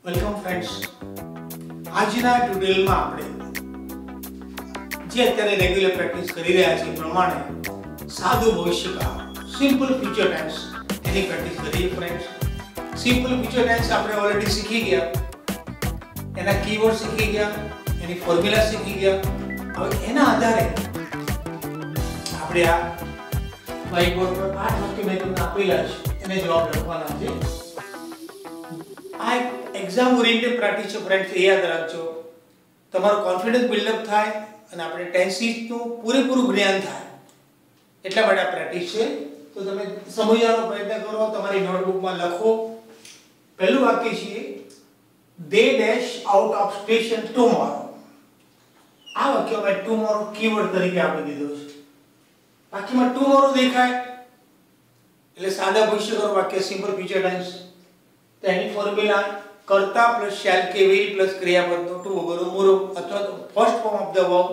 Welcome friends. આજના ટ્યુટોરિયલમાં આપણે જે અત્યારે રેગ્યુલર પ્રેક્ટિસ કરી રહ્યા છીએ પ્રમાણે સાદું ભવિષ્યકાળ સિમ્પલ ફ્યુચર ટેન્સ એની પ્રેક્ટિસ કરીએ ફ્રેન્ડ્સ. સિમ્પલ ફ્યુચર ટેન્સ આપણે ઓલરેડી શીખી ગયા, એના કીવર્ડ શીખી ગયા, એની ફોર્મ્યુલા શીખી ગયા. હવે એના આધારે આપણે આ વ્હાઇટ બોર્ડ પર 8 વાક્ય મેં તમને આપેલા છે એને જવાબ લખવાના છે. આ એક્ઝામ ઓરિએન્ટેડ પ્રેક્ટિસ છે ફ્રેન્ડ્સ, યાદ રાખજો. તમારો કોન્ફિડન્સ બિલ્ડઅપ થાય અને આપણે ટેન્સીસનું પૂરેપૂરું જ્ઞાન થાય એટલા માટે આ પ્રેક્ટિસ છે. તો તમે સમજવાનો પ્રયત્ન કરો, તમારી નોટબુકમાં લખો. પહેલું વાક્ય છે they dash out of station tomorrow. આ વાક્યમાં tomorrow કીવર્ડ તરીકે આપી દીધો છે. વાક્યમાં tomorrow દેખાય એટલે સાદા ભવિષ્યકાળ વાક્ય સિમ્પલ ફ્યુચર ટેન્સ. તો એની ફોર્મ્યુલા કર્તા પ્લસ શેલ કે વિલ પ્લસ ક્રિયાપદનો ટુ વગરનો મૂળ અથવા તો first form of the verb.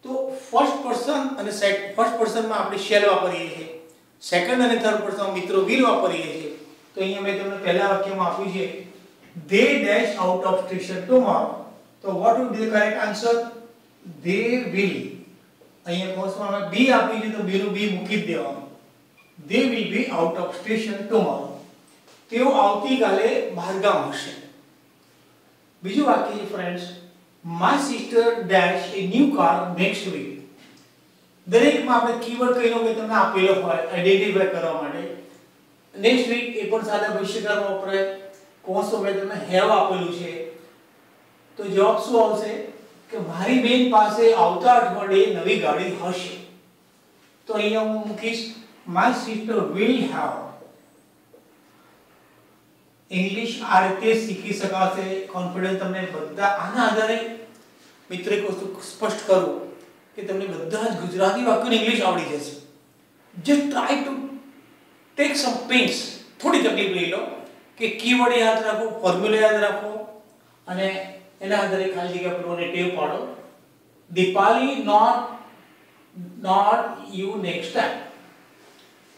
તો ફર્સ્ટ પર્સન અને ફર્સ્ટ પર્સનમાં આપણે શેલ વાપરીએ છીએ, સેકન્ડ અને થર્ડ પર્સનમાં મિત્રો વિલ વાપરીએ છીએ. તો અહીંયા મેં તમને પહેલા વાક્યમાં આપ્યું છે they dash out of station tomorrow. તો what would be the correct answer? they will. અહીંયા કોર્સમાં મેં બી આપ્યું છે તો બી નું બી મૂકી જ દેવાનું. they will be out of station tomorrow. તેઓ આવતીકાલે બહારગામ હશે. બીજું વાક્ય છે friends, my sister dash a new car next week. દરેકમાં આપણે કીવર્ડ કહીનો કે તમને આપેલો હોય આઈડેન્ટિફાય કરવા માટે. નેક્સ્ટ વીક એ પણ સાદા ભવિષ્યકાળમાં વપરાય. કોન્સો મેં તમને હેવ આપેલું છે. તો જવાબ શું આવશે કે મારી બેન પાસે આવતા અઠવાડિયે નવી ગાડી હશે. તો અહીંયા હું મૂકીશ my sister will have. English આ રીતે શીખી શકાશે. કોન્ફિડન્સ તમને બધા આના આધારે મિત્રો એક વસ્તુ સ્પષ્ટ કરું કે તમને બધા જ ગુજરાતી વાક્યોની ઇંગ્લિશ આવડી જશે. Just try to take some pains. થોડી તકલીફ લઈ લો કે કીવર્ડ યાદ રાખો, ફોર્મ્યુલા યાદ રાખો અને એના આધારે ખાલી જગ્યા પૂરવાની ટેવ પાડો. Dipali not you next time.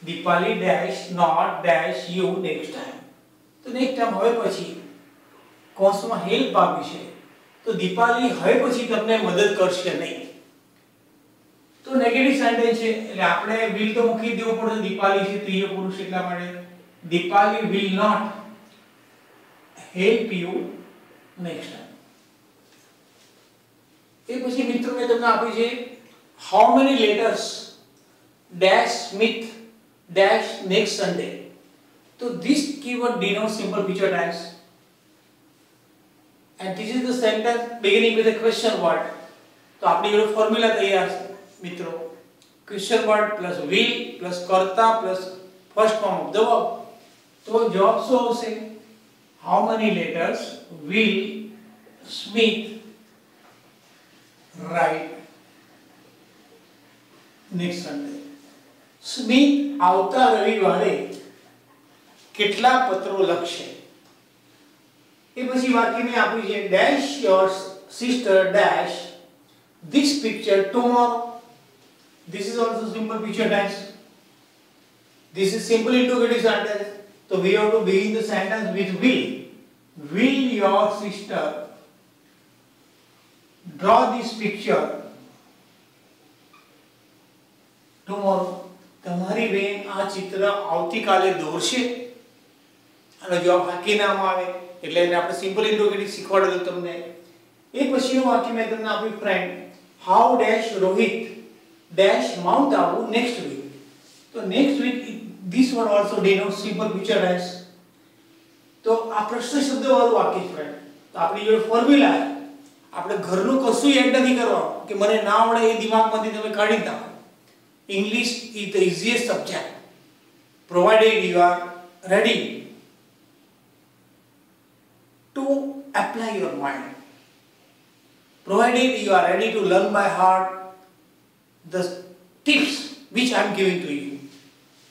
Dipali dash not dash you next time. તો નેક્સ્ટ ટાઈમ હવે પછી કોર્સમાં હેલ્પ આપી છે તો દીપાલી હવે પછી તમને મદદ કરશે નહીં. તો નેગેટિવ સેન્ટેન્સ છે એટલે આપણે will તો મૂકી દેવું પડશે. દીપાલી છે ત્રીજો પુરુષ એટલા માટે Dipali will not help you next time. એ પછી મિત્રો મેં તમને આપ્યું છે how many letters dash Smith dash next Sunday. So this keyword denotes simple future tense and this is the sentence beginning with a question word. तो આપણી જોડે formula તૈયાર છે મિત્રો. question word plus will plus કર્તા plus first form of the verb. તો જવાબ શું આવશે? how many letters will Smith write next Sunday? Smith આવતા રવિવારે કેટલા પત્રો લખશે. એ પછી વાક્ય મેં આપ્યું છે dash your sister dash this picture tomorrow. This is also simple future tense. This is simple interrogative sentence. So we have to begin the sentence with will. Will your sister draw this picture tomorrow? તમારી બેન આ ચિત્ર આવતીકાલે દોરશે. અને જવાબ હાકી નામ આવે એટલે એને આપણે સિમ્પલ ઇન્ટ્રોગેટિવ શીખવાડેલું તમને. એ પછીનું વાક્ય મેં તમને આપ્યું friend how dash Rohit dash Mount Abu next week. તો next week this word also denotes simple future tense. તો આ પ્રશ્ન શબ્દ વાળું વાક્ય ફ્રેન્ડ. તો આપણી જોડે ફોર્મ્યુલા આપણે ઘરનું કશું યાદ નથી કરવાનું કે મને ના આવડે એ દિમાગમાંથી તમે કાઢી નાખો. English is the easiest subject provided you are ready to apply your mind, provided you are ready to learn by heart the tips which I am giving to you.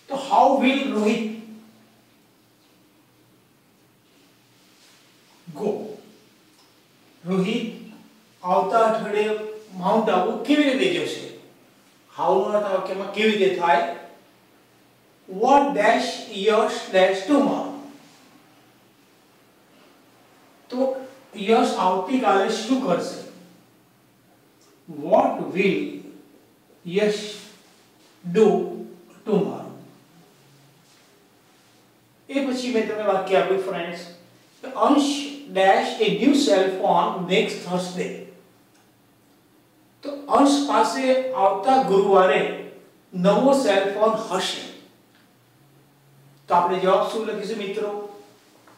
So how will Rohit go? Rohit આવતા અઠવાડિયે mount Abu કેવી રીતે જશે? how નો અર્થ વાક્યમાં કેવી રીતે થાય? what dash yours dash tomorrow. યશ આવતીકાલે શું કરશે? What will Yash do tomorrow? એ પછી મેં તમને વાક્ય આપ્યું ફ્રેન્ડ્સ, અંશ dash a new cell phone next Thursday. તો અંશ પાસે આવતા ગુરુવારે નવો સેલ ફોન હશે. તો આપણે જવાબ શું લખીશું મિત્રો?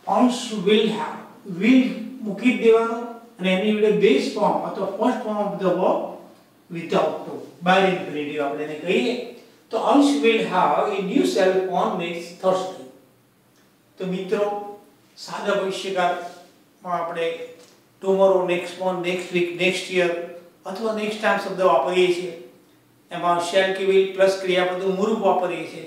અંશ will have, will મૂકી દેવાનું અને એની વિડે બેઝ ફોર્મ અથવા first form of the verb without to by infinitive આપણે એને કહીએ. તો અંશ will have a new cell phone next Thursday. તો મિત્રો સાદા ભવિષ્યકાળમાં આપણે tomorrow, next month, next week, next year અથવા next time શબ્દ વાપરીએ છીએ. એમાં shall કે will પ્લસ ક્રિયાપદનું મૂળ રૂપ વાપરીએ છીએ.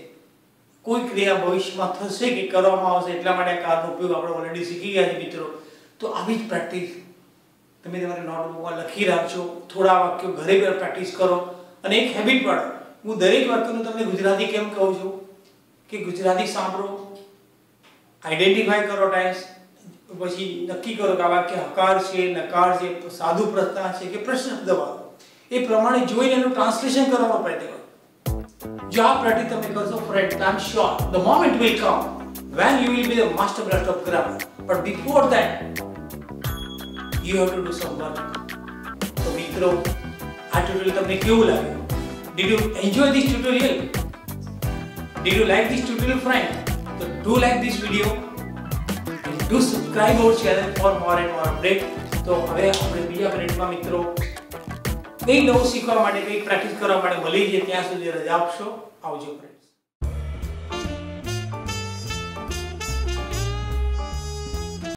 કોઈ ક્રિયા ભવિષ્યમાં થશે કે કરવામાં આવશે એટલા માટે કારનો ઉપયોગ આપણે ઓલરેડી શીખી ગયા છે મિત્રો. તો આવી જ પ્રેક્ટિસ તમે તમારી નોટબુકમાં લખી રાખજો. થોડા વાક્યો ઘરે ઘરે પ્રેક્ટિસ કરો અને એક હેબિટ પાડો. હું દરેક વાક્યનું તમને ગુજરાતી કેમ કહું છું કે ગુજરાતી સાંભળો, આઈડેન્ટિફાઈ કરો ટાઈમ્સ, પછી નક્કી કરો કે આ વાક્ય હકાર છે, નકાર છે, સાદુ પ્રશ્ન છે કે પ્રશ્ન શબ્દવાળો. એ પ્રમાણે જોઈને એનું ટ્રાન્સલેશન કરવાનો પ્રયત્ન કરો. જો આ પ્રેક્ટિસ તમે કરશો friend, I am sure the moment will come when you will be the master blaster of grammar. But before that you have to do some work. So મિત્રો, આ ટ્યુટોરિયલ તમને કેવું લાગ્યું? Did you enjoy this tutorial? Did you like this tutorial friend? So do like this video and do subscribe our channel for more and more update. તો હવે આપણે બીજા મિનિટમાં મિત્રો કંઈક નવું શીખવા માટે, કંઈક પ્રેક્ટિસ કરવા માટે મળી જઈએ. ત્યાં સુધી રજા આપશો. આવજો ફ્રેન્ડ.